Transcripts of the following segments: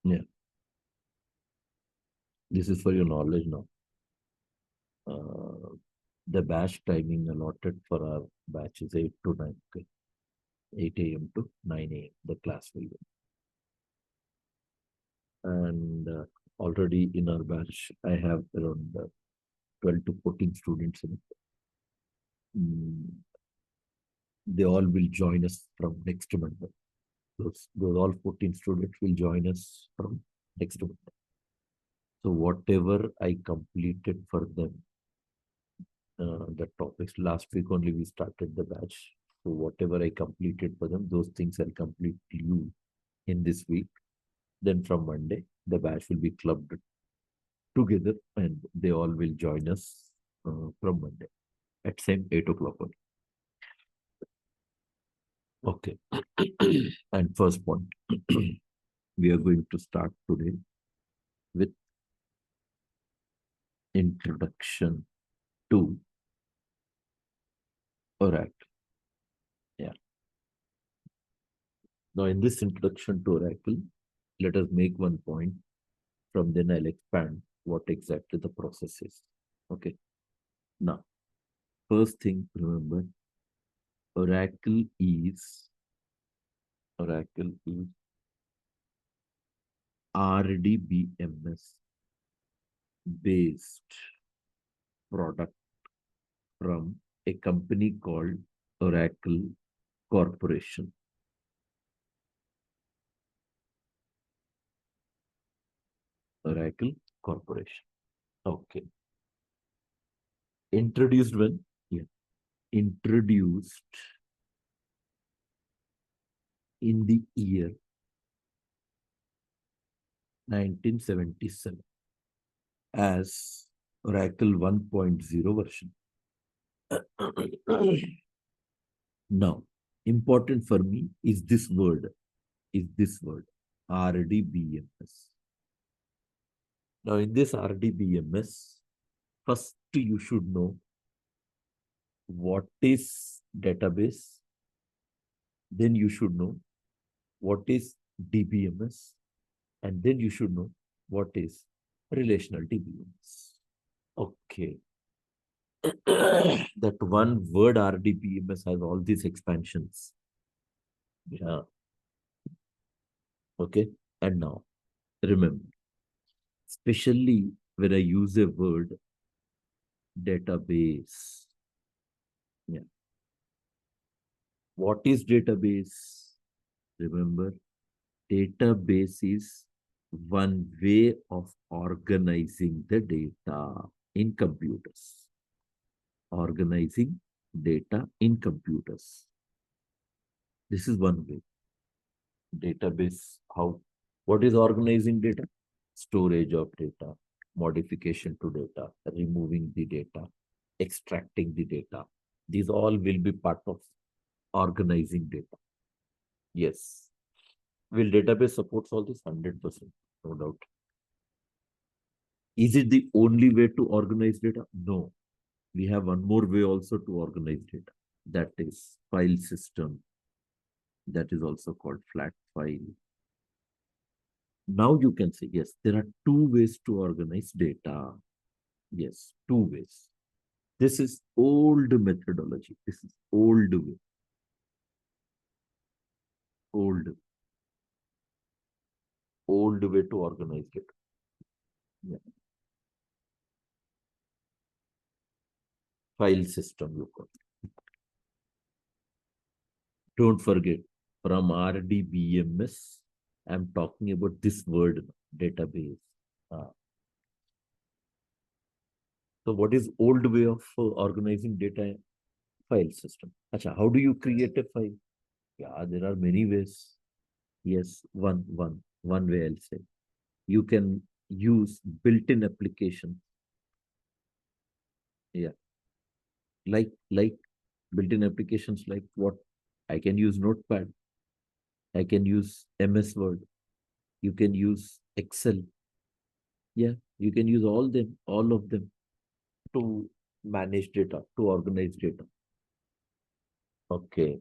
Yeah, this is for your knowledge now. The batch timing allotted for our batch is 8 to 9. Okay. 8 a.m. to 9 a.m. The class will be. And already in our batch, I have around 12 to 14 students in it. They all will join us from next Monday. Those all 14 students will join us from next Monday. So whatever I completed for them, the topics last week only we started the batch. So whatever I completed for them, those things I'll complete you in this week. Then from Monday, the batch will be clubbed together and they all will join us from Monday at same 8 o'clock only. Okay. And first point, we are going to start today with introduction to Oracle. Yeah. Now, in this introduction to Oracle, let us make one point. From then I'll expand what exactly the process is. Okay. Now, first thing, remember, Oracle is RDBMS based product from a company called Oracle Corporation. Oracle Corporation. Okay. Introduced when? Yeah. Introduced in the year 1977 as Oracle 1.0 version. Now, important for me is this word, RDBMS. Now, in this RDBMS, first you should know what is database. Then you should know what is DBMS. And then you should know what is relational DBMS. Okay. That one word RDBMS has all these expansions. Yeah. Okay. And now, remember, especially when I use a word database. Yeah. What is database? Remember, database is one way of organizing the data in computers. Organizing data in computers. This is one way. Database, how? What is organizing data? Storage of data, modification to data, removing the data, extracting the data. These all will be part of organizing data. Yes. Will database supports all this? 100%, no doubt. Is it the only way to organize data? No. We have one more way also to organize data. That is file system. That is also called flat file. Now you can say, yes, there are two ways to organize data. Yes, two ways. This is old methodology. This is old way. Old way to organize data. Yeah. File system, you call it. Don't forget, from RDBMS, I'm talking about this word, database. So what is old way of organizing data? File system. Achha, how do you create a file? Yeah, there are many ways. Yes, one way I'll say. You can use built-in application. Yeah. Like built-in applications like what? I can use Notepad. I can use MS Word. You can use Excel. Yeah, you can use all of them to manage data, to organize data. Okay.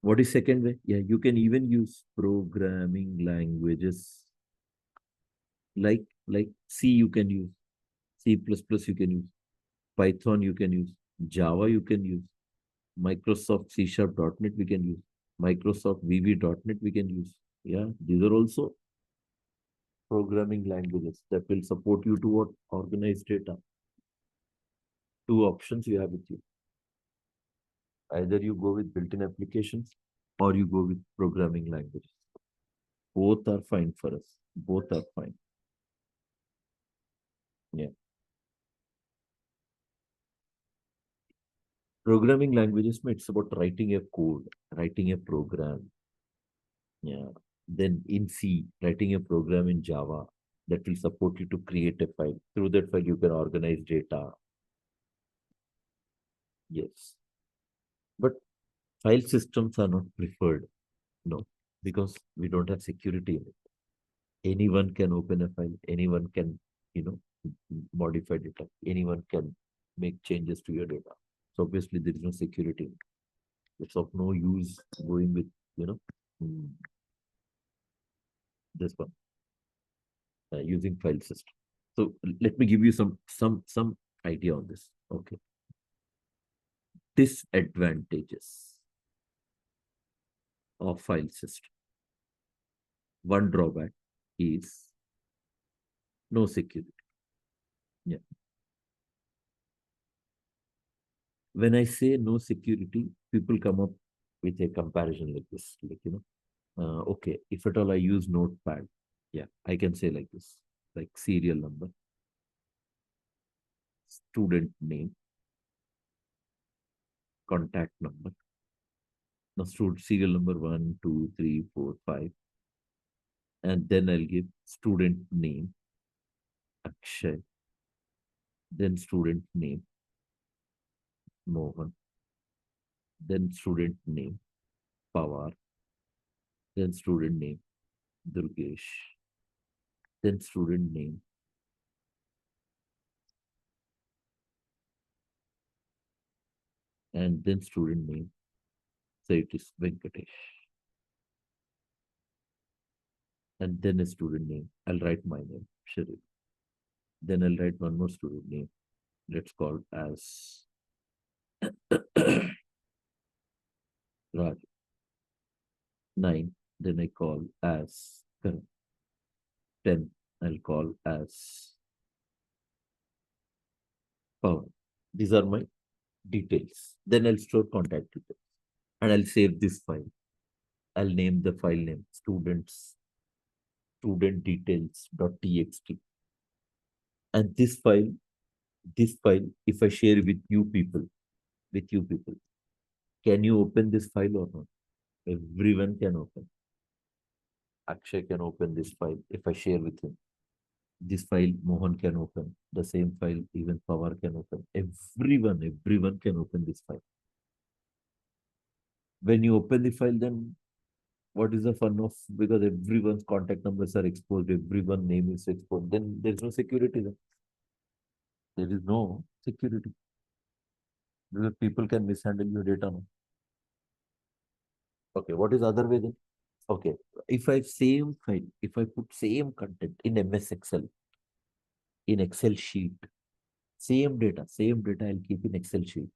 What is second way? Yeah, you can even use programming languages. like C you can use, C++ you can use, Python you can use, Java you can use, Microsoft C Sharp .NET we can use, Microsoft VB.NET we can use. Yeah, these are also programming languages that will support you to what? Organize data. Two options you have with you. Either you go with built-in applications or you go with programming languages. Both are fine for us. Both are fine. Yeah. Programming languages, it's about writing a code, writing a program. Yeah. Then in C, writing a program in Java that will support you to create a file. Through that file, you can organize data. Yes. But file systems are not preferred. No, because we don't have security in it. Anyone can open a file. Anyone can, you know, modify data. Anyone can make changes to your data. So obviously there is no security in it. It's of no use going with, you know, mm, this one, using file system. So let me give you some idea on this. Okay. Disadvantages of file system. One drawback is no security. Yeah. When I say no security, people come up with a comparison like this, like, okay, if at all I use Notepad, yeah, I can say like this, like serial number, student name, contact number. Now, serial number 1, 2, 3, 4, 5, and then I'll give student name, Akshay, then student name, Mohan, then student name, Pawar, then student name, Durgesh, then student name, and then student name. So it is Venkatesh. And then a student name. I'll write my name, Shareef. Then I'll write one more student name. Let's call as Raj. 9. Then I call as Karan. 10. I'll call as Pawan. These are my details. Then I'll store contact details. And I'll save this file. I'll name the file name student details.txt. And this file, if I share with you people, can you open this file or not? Everyone can open. Akshay can open this file if I share with him. This file Mohan can open. The same file even Pawar can open. Everyone can open this file. When you open the file, then what is the fun of, because everyone's contact numbers are exposed, everyone's name is exposed, then there's no security there. There is no security. Because people can mishandle your data now. Okay, what is the other way then? Okay, if I same file, if I put same content in MS Excel, in Excel sheet, same data I'll keep in Excel sheet.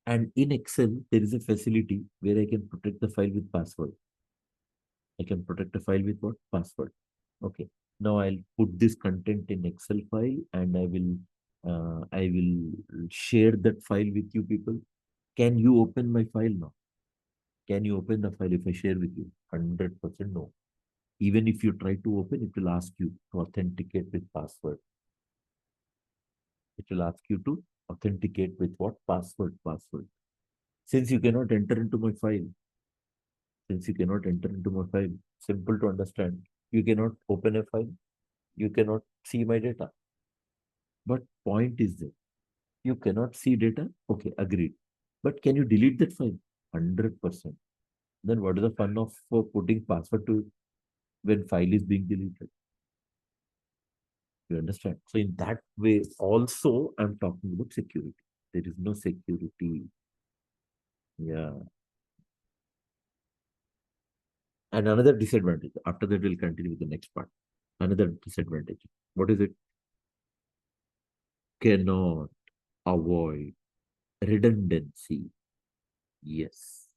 And in Excel, there is a facility where I can protect the file with password. I can protect the file with what? Password. Okay. Now I'll put this content in Excel file and I will share that file with you people. Can you open my file now? Can you open the file if I share with you? 100% no. Even if you try to open, it will ask you to authenticate with password. It will ask you to authenticate with what? Password. Since you cannot enter into my file, simple to understand, you cannot open a file, you cannot see my data. But point is that you cannot see data. Okay, agreed. But can you delete that file? 100%. Then what is the fun of putting password to when file is being deleted? You understand? So in that way, also I'm talking about security. There is no security. Yeah. And another disadvantage. After that, we'll continue with the next part. Another disadvantage. What is it? Cannot avoid redundancy. Yes.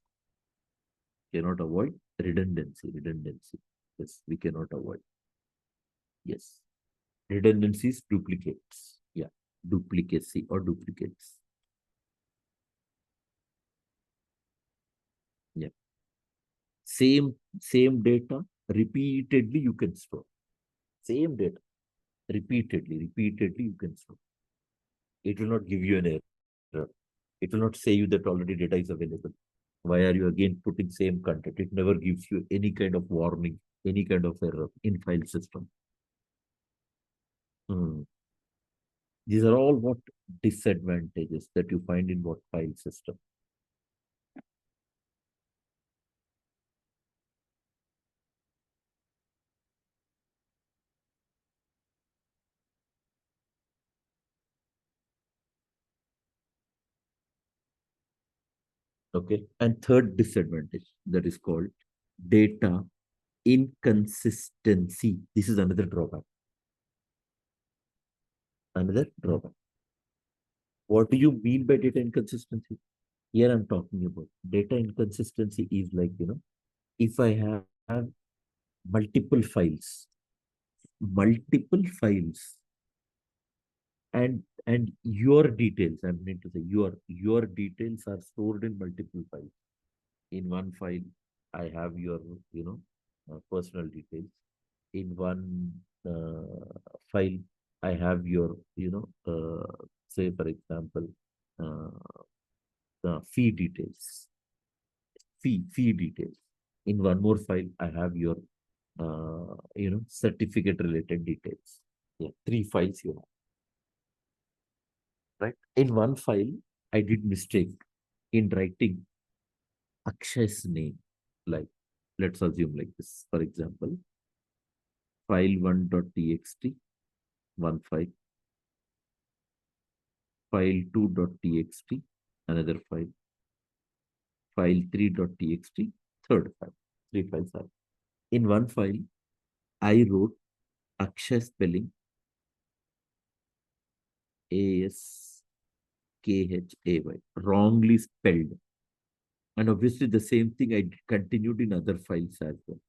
Cannot avoid redundancy. Redundancy. Yes, we cannot avoid. Yes. Redundancies, duplicates. Yeah. Duplicacy or duplicates. Yeah. Same data repeatedly you can store. Same data repeatedly you can store. It will not give you an error. It will not say you that already data is available. Why are you again putting same content? It never gives you any kind of warning, any kind of error in file system. Hmm. These are all what disadvantages that you find in what file system. Okay. And third disadvantage that is called data inconsistency. This is another drawback. Another drawback. What do you mean by data inconsistency? Here I'm talking about data inconsistency is like, if I have multiple files, and your details, I mean to say your details are stored in multiple files. In one file, I have your, personal details. In one file, I have your, say for example, the fee details. In one more file, I have your, certificate related details. Yeah, three files you have, right? In one file, I did mistake in writing Akshay's name. Like, let's assume like this. For example, file1.txt, one file, file2.txt, another file, file3.txt, third file. Three files are. In one file, I wrote Akshay spelling Askhay, wrongly spelled. And obviously, the same thing I continued in other files as well.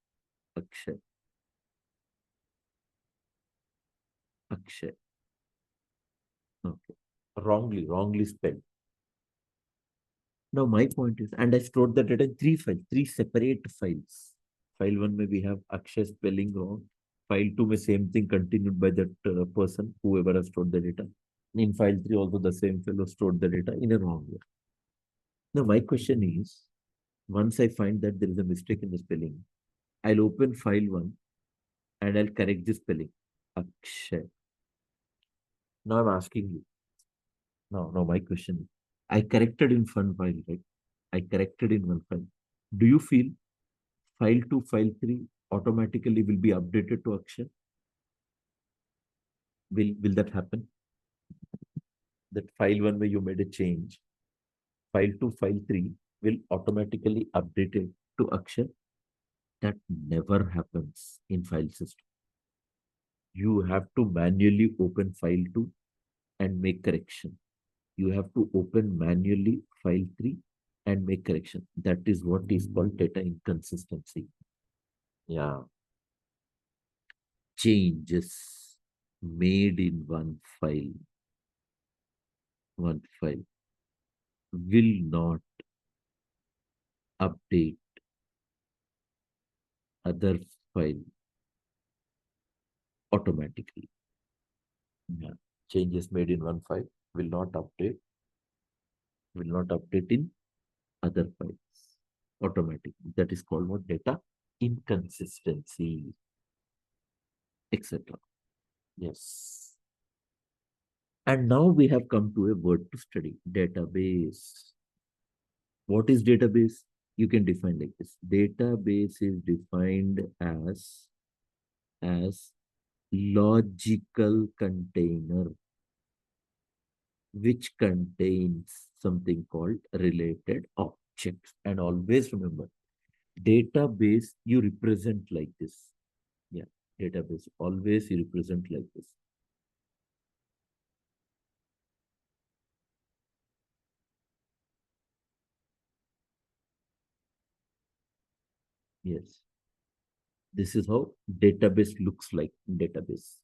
Akshay, Akshay. Okay. Wrongly spelled. Now, my point is, and I stored the data in three files, three separate files. File one may we have Akshay spelling wrong. File two may same thing continued by that person, whoever has stored the data. In file three, also the same fellow stored the data in a wrong way. Now, my question is, once I find that there is a mistake in the spelling, I'll open file one and I'll correct the spelling. Akshay. Now I'm asking you. No, my question is, I corrected in one file, right? I corrected in one file. Do you feel file 2, file 3 automatically will be updated to Akshay? Will that happen? That file 1 where you made a change, file 2, file 3 will automatically update it to Akshay? That never happens in file system. You have to manually open file 2 and make correction. You have to open manually file 3 and make correction. That is what is called data inconsistency. Yeah. Changes made in one file will not update other file automatically. Yeah. Changes made in one file will not update, in other files automatically. That is called what? Data inconsistency, etc. Yes. And now we have come to a word to study, database. What is database? You can define like this. Database is defined as logical container which contains something called related objects. And always remember, database you represent like this. Yeah. Database always represent like this. Yes. This is how database looks like in database.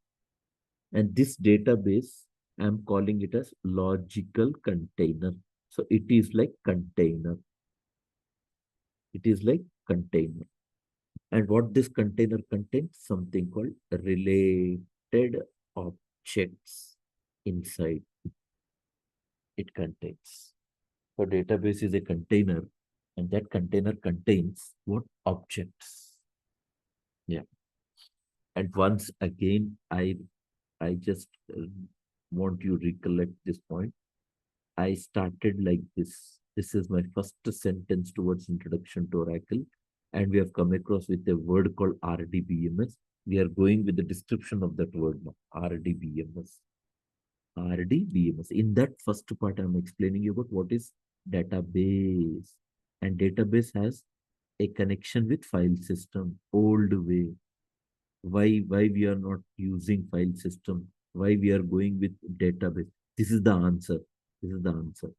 And this database, I'm calling it as logical container. So it is like container. It is like container. And what this container contains? Something called related objects inside it contains. So database is a container, and that container contains what? Objects. Yeah. And once again, I just want you recollect this point. I started like this. This is my first sentence towards introduction to Oracle. And we have come across with a word called RDBMS. We are going with the description of that word now. RDBMS. RDBMS. In that first part, I'm explaining you about what is database. And database has a connection with file system, old way. Why we are not using file system? Why we are going with database? This is the answer. This is the answer.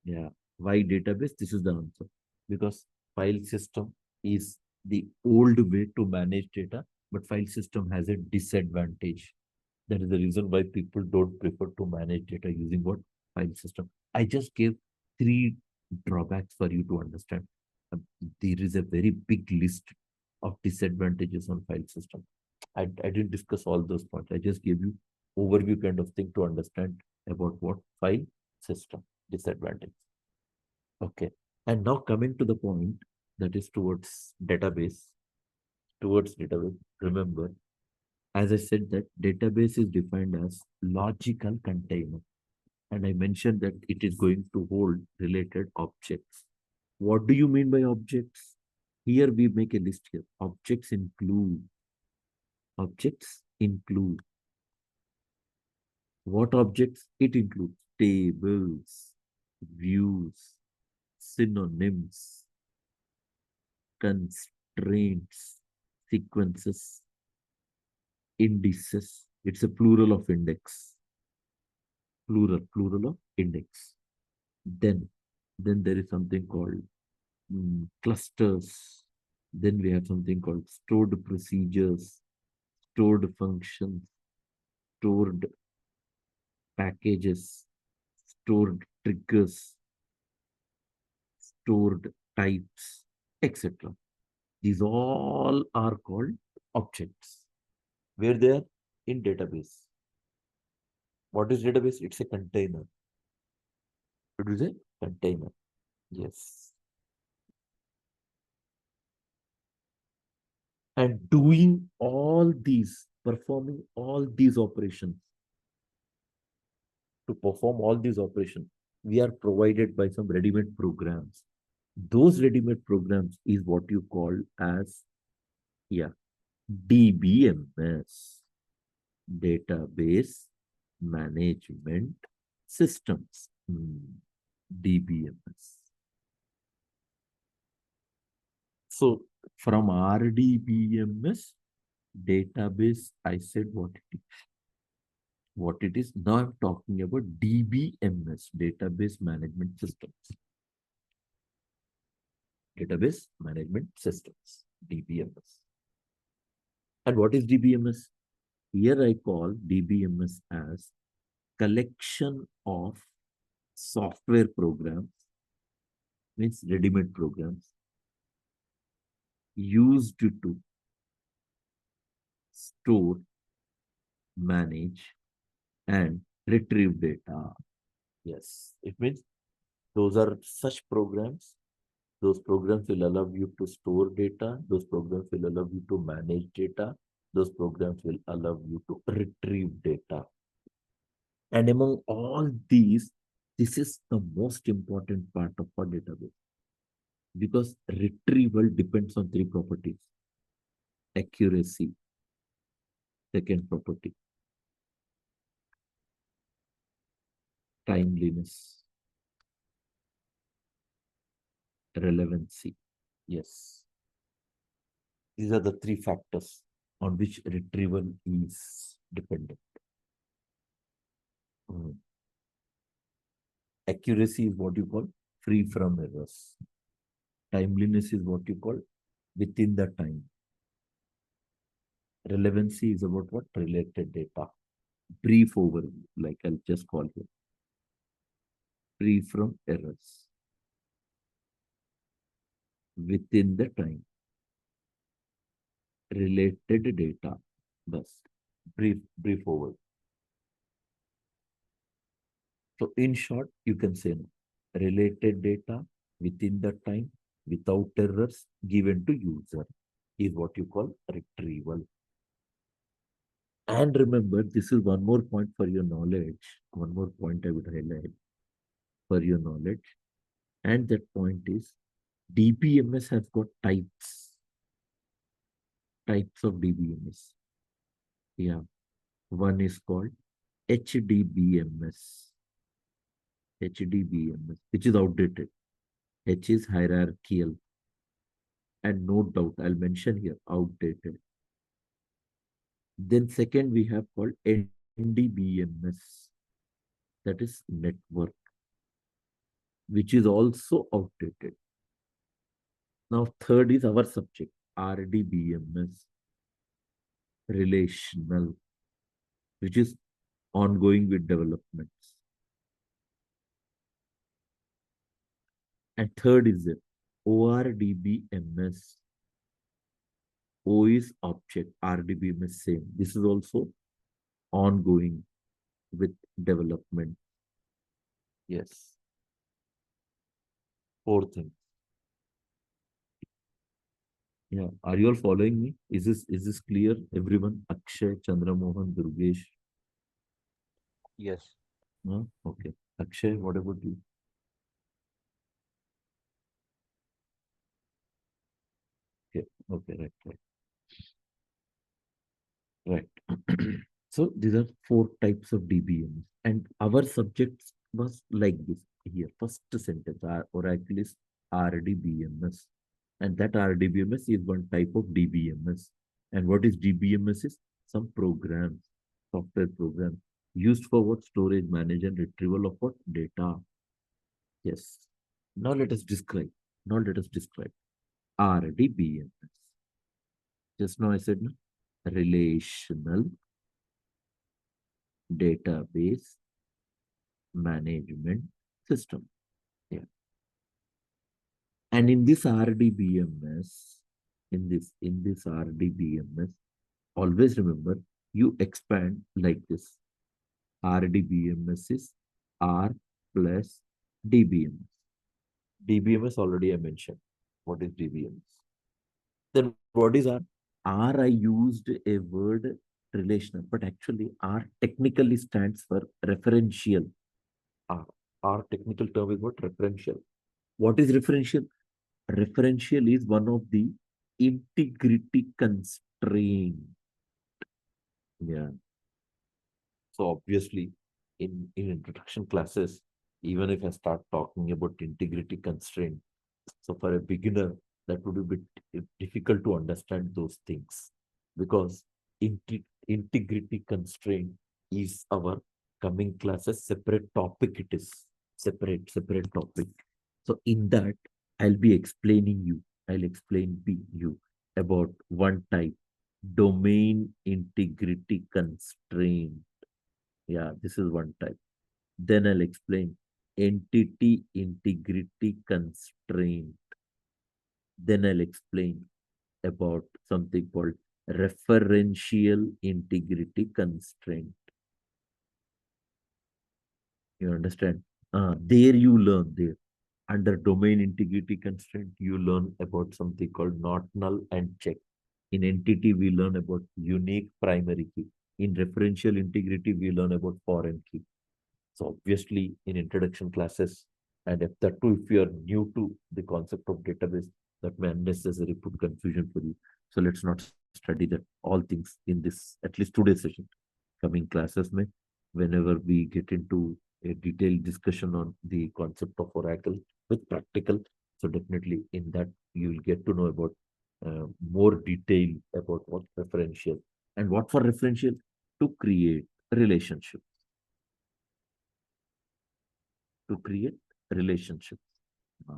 Yeah. Why database? This is the answer. Because file system is the old way to manage data, but file system has a disadvantage. That is the reason why people don't prefer to manage data using what? File system. I just gave three drawbacks for you to understand. There is a very big list of disadvantages on file system. I didn't discuss all those points. I just gave you overview kind of thing to understand about what file system disadvantage. Okay. And now coming to the point that is towards database, remember, as I said that database is defined as logical container. And I mentioned that it is going to hold related objects. What do you mean by objects? Here we make a list here. Objects include what objects? It includes tables, views, synonyms, constraints, sequences, indices. It's a plural of index. Plural of index. Then, then there is something called clusters. Then we have something called stored procedures, stored functions, stored packages, stored triggers, stored types, etc. These all are called objects. Where they are? In database. What is database? It's a container. It is a container. Yes. And doing all these, performing all these operations, to perform all these operations, we are provided by some ready-made programs. Those ready-made programs is what you call as, yeah, DBMS, Database Management Systems. DBMS. So from RDBMS, database, I said what it is. Now I'm talking about DBMS, Database Management Systems. Database Management Systems, DBMS. And what is DBMS? Here I call DBMS as collection of software programs, means ready-made programs, used to store, manage, and retrieve data. Yes, it means those are such programs. Those programs will allow you to store data. Those programs will allow you to manage data. Those programs will allow you to retrieve data. And among all these, this is the most important part of our database because retrieval depends on three properties. Accuracy, second property. Timeliness, relevancy. Yes. These are the three factors. on which retrieval is dependent. Mm. Accuracy is what you call free from errors. Timeliness is what you call within the time. Relevancy is about what? Related data. Brief overview, like I'll just call here. Free from errors. Within the time. Related data. Thus, brief overview. So in short, you can say no. Related data within the time, without errors given to user is what you call retrieval. And remember, this is one more point for your knowledge. One more point I would highlight for your knowledge. And that point is DBMS has got types of DBMS. Yeah. One is called HDBMS. HDBMS, which is outdated. H is hierarchical. And no doubt, I'll mention here, outdated. Then second, we have called NDBMS. That is network, which is also outdated. Now, third is our subject, RDBMS, relational, which is ongoing with developments. And third is the ORDBMS. O is object, RDBMS same. This is also ongoing with development. Yes. Fourth thing. Yeah. Are you all following me? Is this clear, everyone? Akshay, Chandra Mohan, Durgesh. Yes. No? Okay. Akshay, what about you? Okay. Okay. Right. Right. Right. So these are four types of DBMs, and our subjects was like this here. First sentence, our Oracle is RDBMS, and that RDBMS is one type of DBMS. And what is DBMS is some programs, software program used for what? Storage, manage, and retrieval of what? Data. Yes. Now let us describe. Now let us describe RDBMS. Just now I said no? Relational database management system. Yeah. And in this RDBMS, in this RDBMS, always remember you expand like this. RDBMS is R plus DBMS. DBMS already I mentioned. What is DBMS? Then what is R? R I used a word relational, but actually R technically stands for referential. R. R technical term is what? Referential. What is referential? Referential is one of the integrity constraint. Yeah. So obviously, in introduction classes, even if I start talking about integrity constraint, so for a beginner, that would be a bit difficult to understand those things because integrity constraint is our coming classes separate topic. It is separate topic. So in that, I'll be explaining you. I'll explain you about one type domain integrity constraint. Yeah, this is one type. Then I'll explain entity integrity constraint. Then I'll explain about something called referential integrity constraint. You understand? There you learn there. Under domain integrity constraint, you learn about something called not null and check. In entity, we learn about unique primary key. In referential integrity, we learn about foreign key. So obviously, in introduction classes, and if that too, if you are new to the concept of database, that may unnecessarily put confusion for you. So let's not study that all things in this, at least today's session. Coming classes, may whenever we get into a detailed discussion on the concept of Oracle with practical. So definitely in that you will get to know about more detail about what referential and what for referential to create relationship, to create relationship. Uh,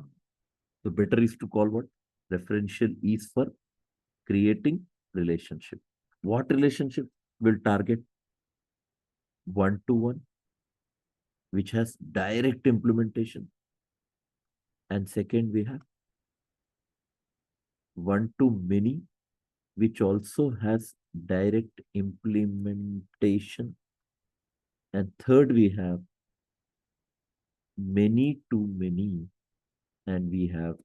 so better is to call what referential is for creating relationship. What relationship will target one to one, which has direct implementation, and second we have one to many, which also has direct implementation, and third we have many to many, and we have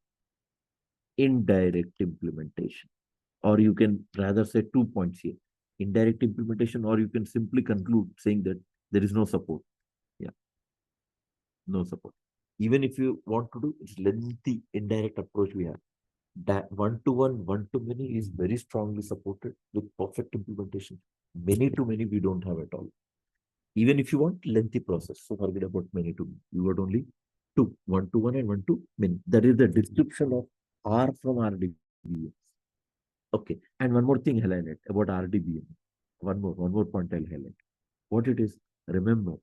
indirect implementation. Or you can rather say 2 points here: indirect implementation, or you can simply conclude saying that there is no support. Yeah, no support. Even if you want to do it's lengthy indirect approach, we have that one to one to many is very strongly supported with perfect implementation. Many to many we don't have at all. Even if you want lengthy process, so forget about many to many. You got only two, one to one and one to many. That is the description of R from RDBA. Okay, and one more thing I'll highlight about RDBA. One more point I'll highlight. What it is, remember,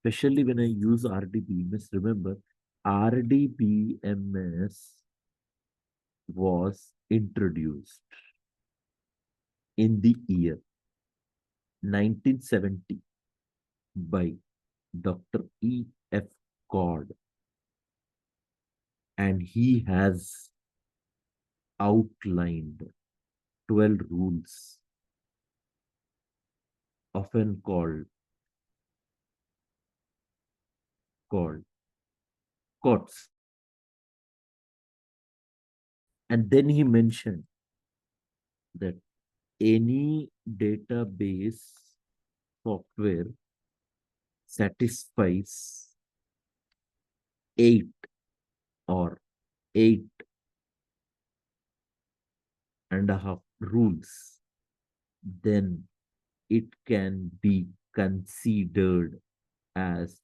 especially when I use RDBMS, remember, RDBMS was introduced in the year 1970 by Dr. E.F. Cord, and he has outlined 12 rules, often called COTS. And then he mentioned that any database software satisfies 8 or 8.5 rules, then it can be considered as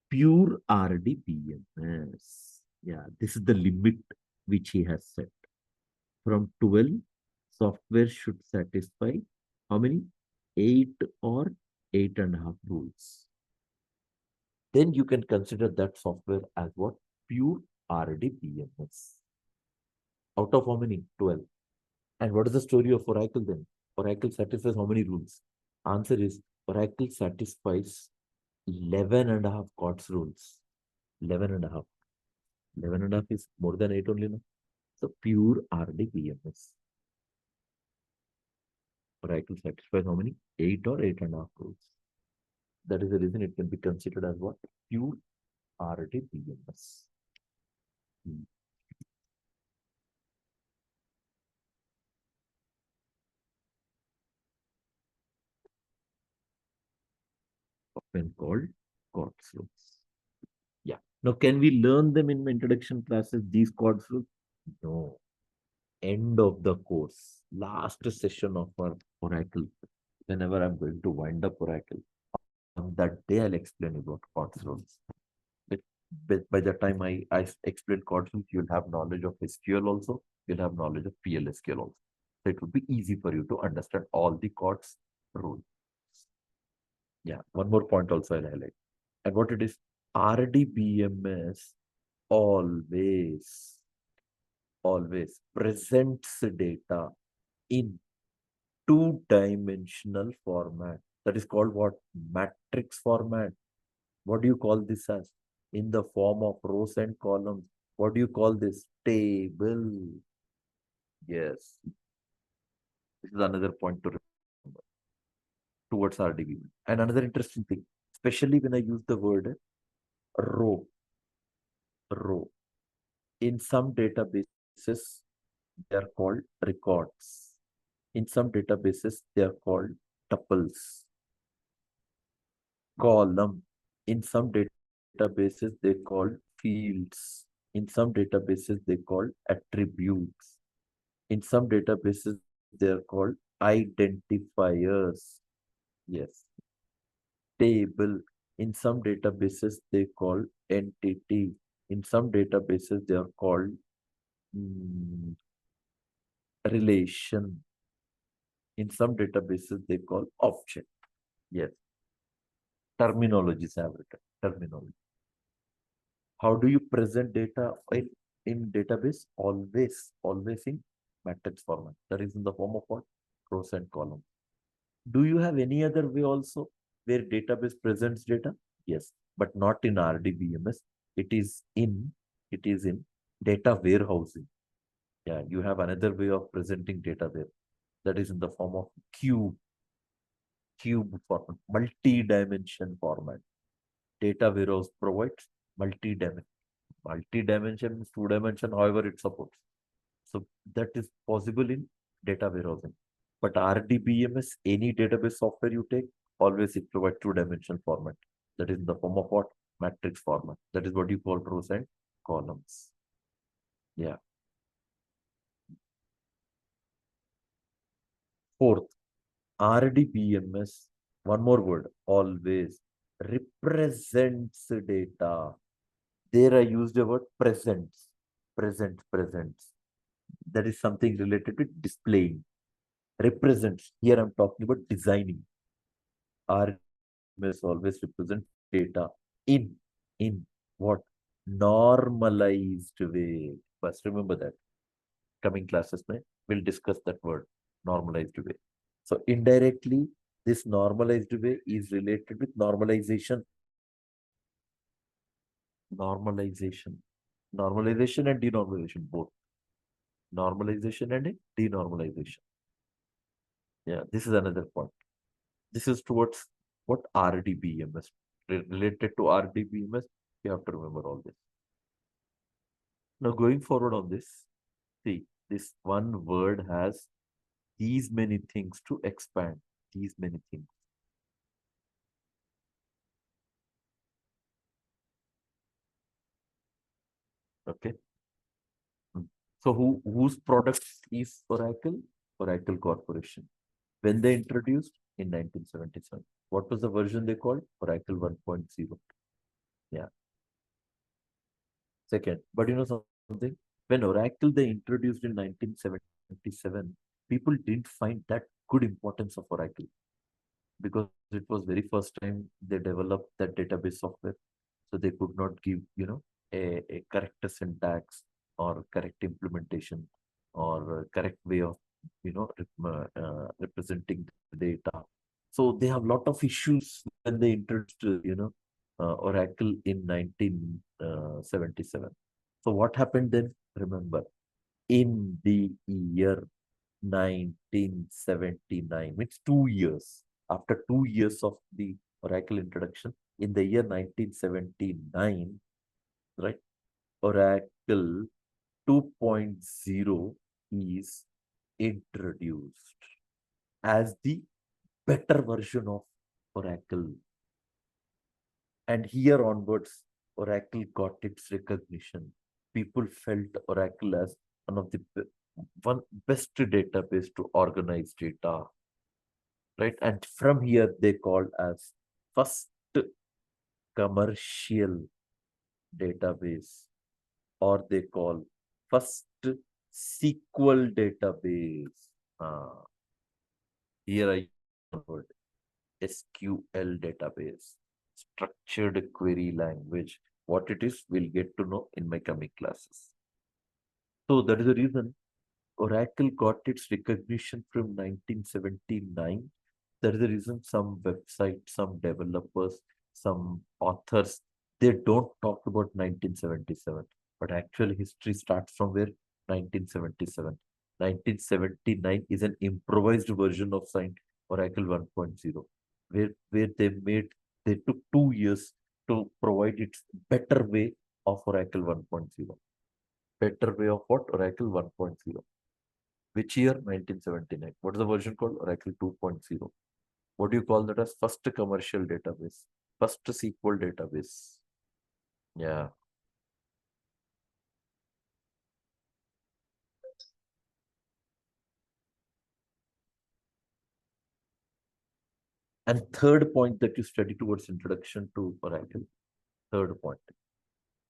pure RDBMS. Yeah, this is the limit which he has set. From 12, software should satisfy how many? 8 or 8.5 rules. Then you can consider that software as what? Pure RDBMS. Out of how many? 12. And what is the story of Oracle then? Oracle satisfies how many rules? Answer is Oracle satisfies 11.5 COTS rules. 11.5. 11.5 is more than 8 only, no? So pure RDBMS. Oracle satisfies how many? 8 or 8.5 rules. That is the reason it can be considered as what? Pure RDBMS. Often called COTS rules. Yeah. Now, can we learn them in my introduction classes, these COTS rules? No. End of the course, last session of our Oracle, whenever I'm going to wind up Oracle, on that day I'll explain about COTS rules. But by the time I explain COTS rules, you'll have knowledge of SQL also, you'll have knowledge of PLSQL also. So it will be easy for you to understand all the COTS rules. Yeah, one more point also I'll highlight. And what it is, RDBMS always presents data in two-dimensional format. That is called what? Matrix format. What do you call this as? In the form of rows and columns. What do you call this? Table. Yes. This is another point to remember towards RDB. And another interesting thing, especially when I use the word row. In some databases, they are called records. In some databases, they are called tuples. Column. In some databases, they call fields. In some databases, they call attributes. In some databases, they are called identifiers. Yes. Table. In some databases, they call entity. In some databases, they are called relation. In some databases, they call object. Yes, terminologies I have written. Terminology. How do you present data in database? Always in matrix format. That is in the form of what? Rows and columns. Do you have any other way also where database presents data? Yes, but not in RDBMS. It is in data warehousing. Yeah, you have another way of presenting data there. That is in the form of cube format, multi-dimension format. Data warehouse provides multi-dimension. Multi-dimension means two-dimension, however it supports. So that is possible in data warehousing. But RDBMS, any database software you take, always it provides two-dimensional format. That is in the form of what? Matrix format. That is what you call rows and columns. Yeah. Fourth, RDBMS, one more word, always represents data. There I used the word presents. Presents. That is something related to displaying. Represents. Here I'm talking about designing. RDBMS always represent data in what? Normalized way. But remember that. Coming classes, we'll discuss that word, normalized way. So indirectly, this normalized way is related with normalization. Normalization. Normalization and denormalization, both. Normalization and denormalization. Yeah, this is another point. This is towards what? RDBMS. Related to RDBMS, you have to remember all this. Now, going forward on this, see, this one word has these many things to expand. These many things. Okay. So whose product is Oracle? Oracle Corporation. When they introduced in 1977. What was the version they called? Oracle 1.0. Yeah. Second, but you know something? When Oracle they introduced in 1977, people didn't find that good importance of Oracle because it was very first time they developed that database software. So they could not give, a correct syntax or correct implementation or correct way of, representing the data. So they have a lot of issues when they introduced, Oracle in 1977. So what happened then? Remember, in the year 1979, means 2 years, after 2 years of the Oracle introduction, in the year 1979, right, Oracle 2.0 is introduced as the better version of Oracle. And here onwards, Oracle got its recognition. People felt Oracle as one of the best database to organize data, right? And from here, they called as first commercial database, or they call first SQL database. Here I use word SQL database, structured query language. What it is, we'll get to know in my coming classes. So that is the reason Oracle got its recognition from 1979. That is the reason some websites, some developers, some authors, they don't talk about 1977. But actual history starts from where? 1977. 1979 is an improvised version of signed Oracle 1.0, where they took 2 years to provide its better way of Oracle 1.0. Better way of what? Oracle 1.0. Which year? 1979. What is the version called? Oracle 2.0. What do you call that as? First commercial database. First SQL database. Yeah. And third point that you study towards introduction to Oracle. Third point.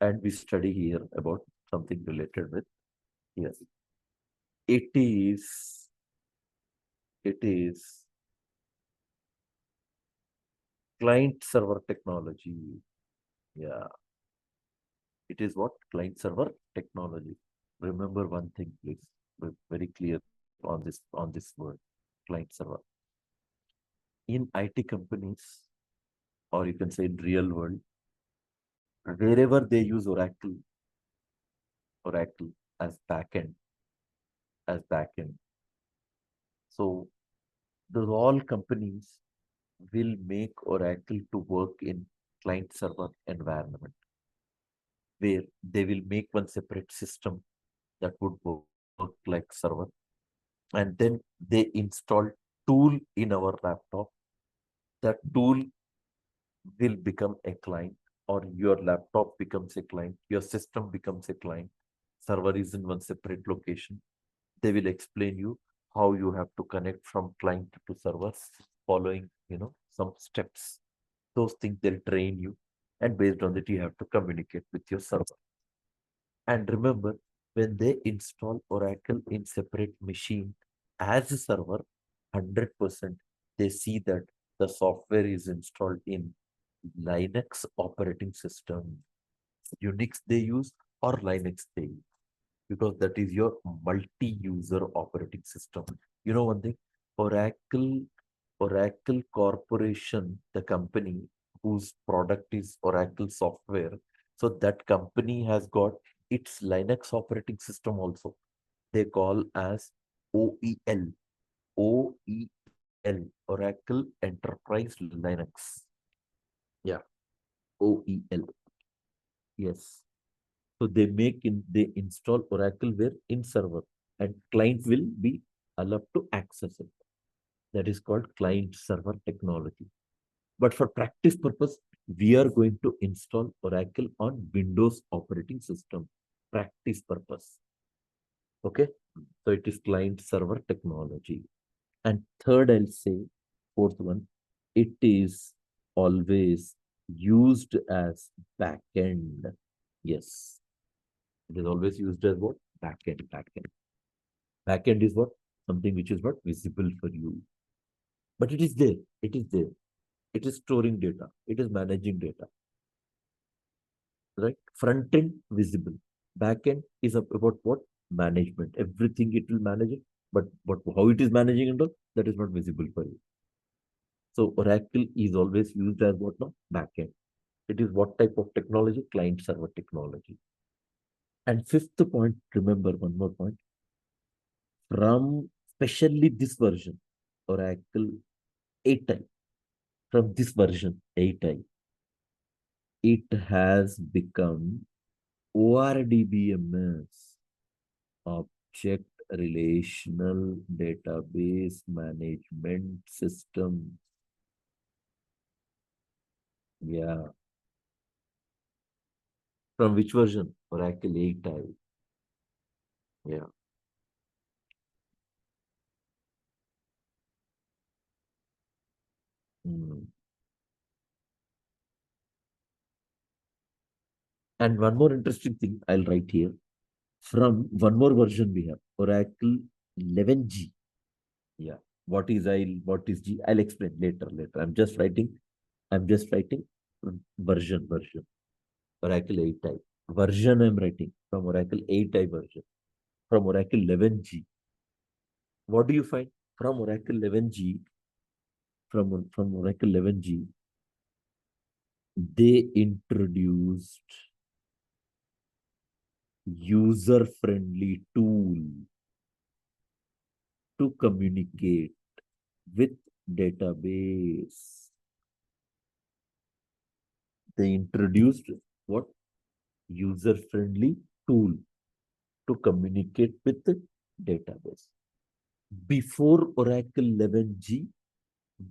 And we study here about something related with here. It is, it is client server technology. Yeah, it is what? Client server technology. Remember one thing, please. Be very clear on this word, client server. In IT companies, or you can say in real world, wherever they use Oracle as backend. So those all companies will make Oracle to work in client server environment where they will make one separate system that would work like server. And then they install tool in our laptop. That tool will become a client, or your laptop becomes a client, your system becomes a client. Server is in one separate location. They will explain you how you have to connect from client to server following, some steps. Those things they'll train you, and based on that, you have to communicate with your server. And remember, when they install Oracle in separate machine as a server, 100% they see that the software is installed in Linux operating system. Unix they use or Linux they use, because that is your multi-user operating system. You know one thing, Oracle, Oracle Corporation, the company whose product is Oracle software, so that company has got its Linux operating system also. They call as OEL, OEL, Oracle Enterprise Linux. Yeah, OEL. Yes. So they install Oracle where in server, and client will be allowed to access it. That is called client server technology. But for practice purpose, we are going to install Oracle on Windows operating system. Practice purpose. Okay. So it is client server technology. And third, I'll say, fourth one, it is always used as backend. Yes. It is always used as what? Backend. Backend is what? Something which is what? Visible for you. But it is there. It is there. It is storing data. It is managing data. Right? Front end, visible. Backend is about what? Management. Everything it will manage it. But how it is managing it, that is not visible for you. So Oracle is always used as what now? Backend. It is what type of technology? Client server technology. And fifth point, remember one more point. From especially this version, Oracle 8i, from this version 8i, it has become ORDBMS, Object Relational Database Management System. Yeah. From which version? Oracle 8i. Yeah. Mm. And one more interesting thing I'll write here. From one more version we have, Oracle 11G. Yeah. What is I? What is G? I'll explain later. I'm just writing. Version. Oracle 8i. Version I'm writing from Oracle 8i version. From Oracle 11G. What do you find? From Oracle 11G, from Oracle 11G, they introduced user-friendly tool to communicate with database. They introduced what? User-friendly tool to communicate with the database. Before Oracle 11G,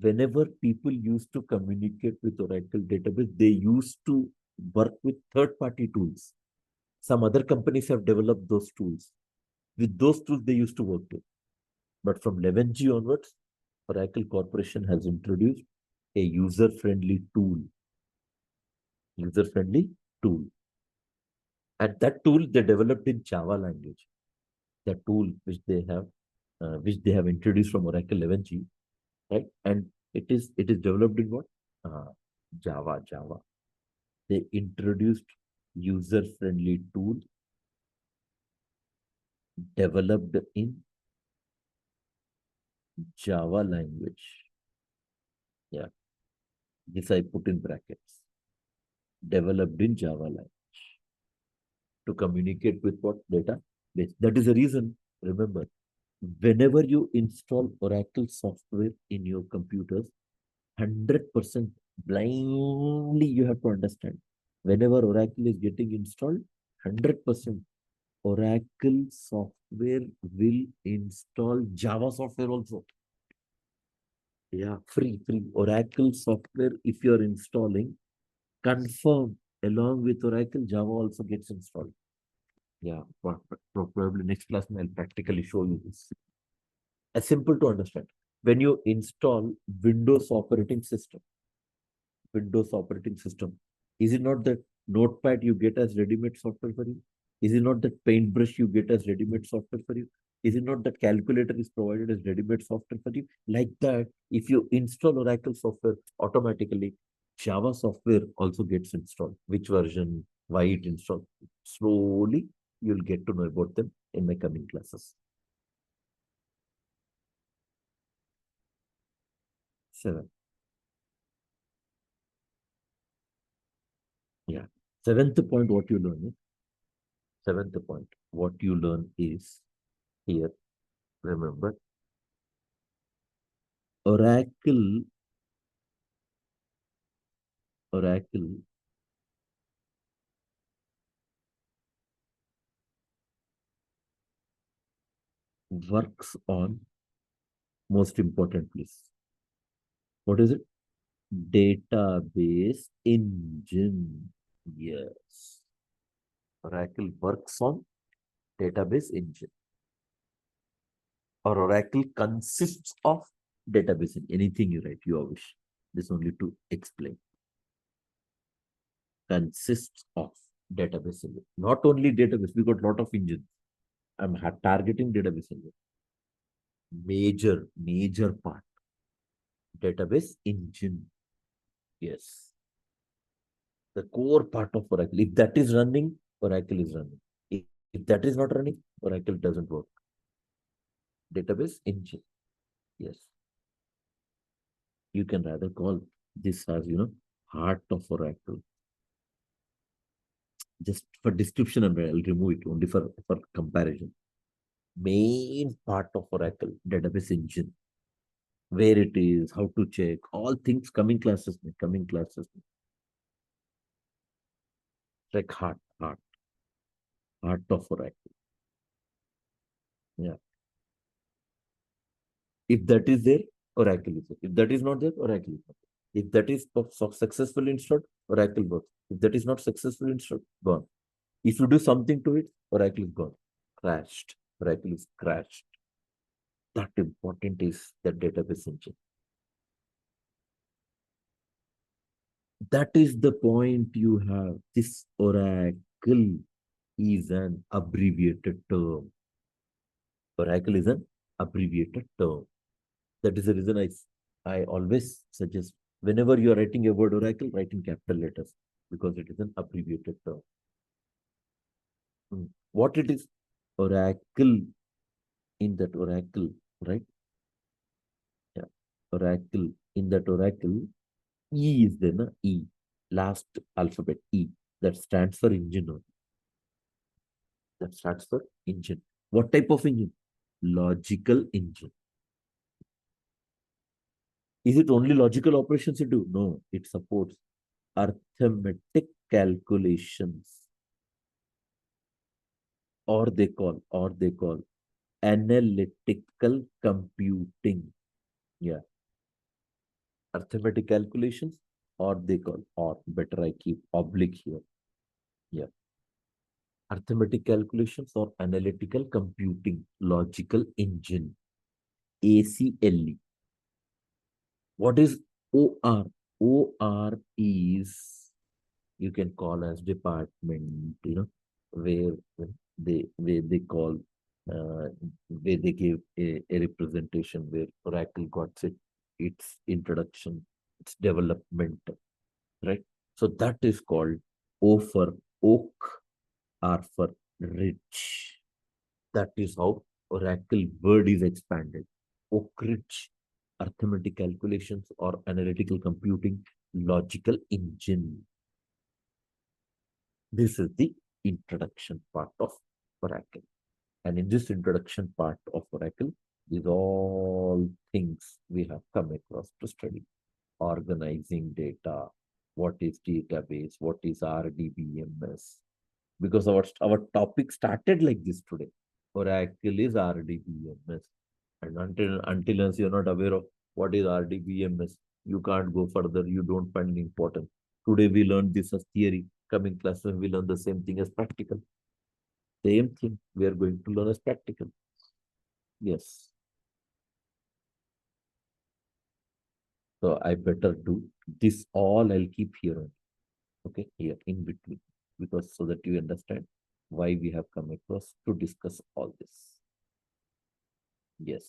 whenever people used to communicate with Oracle database, they used to work with third-party tools. Some other companies have developed those tools. With those tools, they used to work with. But from 11G onwards, Oracle Corporation has introduced a user-friendly tool. User-friendly tool. And that tool they developed in Java language. the tool which they have introduced from Oracle 11G, right? And it is developed in what? Java. They introduced user-friendly tool developed in Java language. Yeah, this I put in brackets. Developed in Java language to communicate with what data? That is the reason. Remember, whenever you install Oracle software in your computers, 100% blindly you have to understand. Whenever Oracle is getting installed, 100% Oracle software will install Java software also. Yeah, free. Oracle software, if you're installing, confirm along with Oracle, Java also gets installed. Yeah, probably next class I'll practically show you this. It's simple to understand. When you install Windows operating system, is it not that Notepad you get as ready-made software for you? Is it not that Paintbrush you get as ready-made software for you? Is it not that calculator is provided as ready-made software for you? Like that, if you install Oracle software, automatically Java software also gets installed. Which version, why it installed? Slowly, you'll get to know about them in my coming classes. 7. Yeah. Seventh point, what you learn is here, remember, Oracle, Oracle works on most important place. What is it? Database engine. Yes. Oracle works on database engine. Or Oracle consists of database engine. Anything you write, you wish. This only to explain. Consists of database engine. Not only database, we got a lot of engines. I'm targeting database engine. Major part. Database engine. Yes. The core part of Oracle. If that is running, Oracle is running. If that is not running, Oracle doesn't work. Database engine. Yes. You can rather call this as, heart of Oracle. Just for description, I'll remove it only for comparison. Main part of Oracle, database engine. Where it is, how to check, all things coming classes. Like heart of Oracle. Yeah. If that is there, Oracle is there. If that is not there, Oracle is not there. If that is successfully installed, Oracle works. If that is not successfully installed, gone. If you do something to it, Oracle is gone. Crashed. Oracle is crashed. That important is the database engine. That is the point you have. This Oracle is an abbreviated term. Oracle is an abbreviated term. That is the reason I always suggest whenever you are writing a word Oracle, write in capital letters because it is an abbreviated term. What it is? Oracle, in that Oracle, right? Yeah. Oracle, in that Oracle, E is there, na? E. Last alphabet, E. That stands for engine. That stands for engine. What type of engine? Logical engine. Is it only logical operations it do? No, it supports arithmetic calculations, or they call analytical computing. Yeah, arithmetic calculations, or they call, or better I keep oblique here. Yeah, arithmetic calculations or analytical computing, logical engine, ACLE. What is OR? OR is, you can call as department, where they call uh, where they gave a representation where Oracle got its introduction, its development, right? So that is called O for oak, R for rich. That is how Oracle word is expanded. Oak rich, arithmetic calculations or analytical computing, logical engine. This is the introduction part of Oracle. And in this introduction part of Oracle, these all things we have come across to study. Organizing data, what is database, what is RDBMS. Because our topic started like this today. Oracle is RDBMS. And until unless you're not aware of what is RDBMS, you can't go further. You don't find it important. Today we learned this as theory. Coming classes we learn the same thing as practical. Same thing we are going to learn as practical. Yes. So I better do this all. I'll keep here on. Okay, here in between, because so that you understand why we have come across to discuss all this. Yes.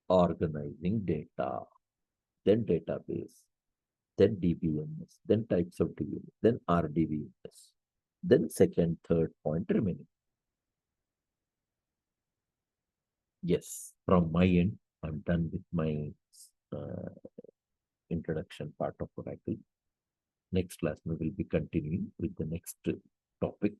Organizing data, then database, then DBMS, then types of DBMS, then RDBMS, then second, third point remaining. Yes, from my end, I'm done with my uh, introduction part of Oracle. Next class, we will be continuing with the next topic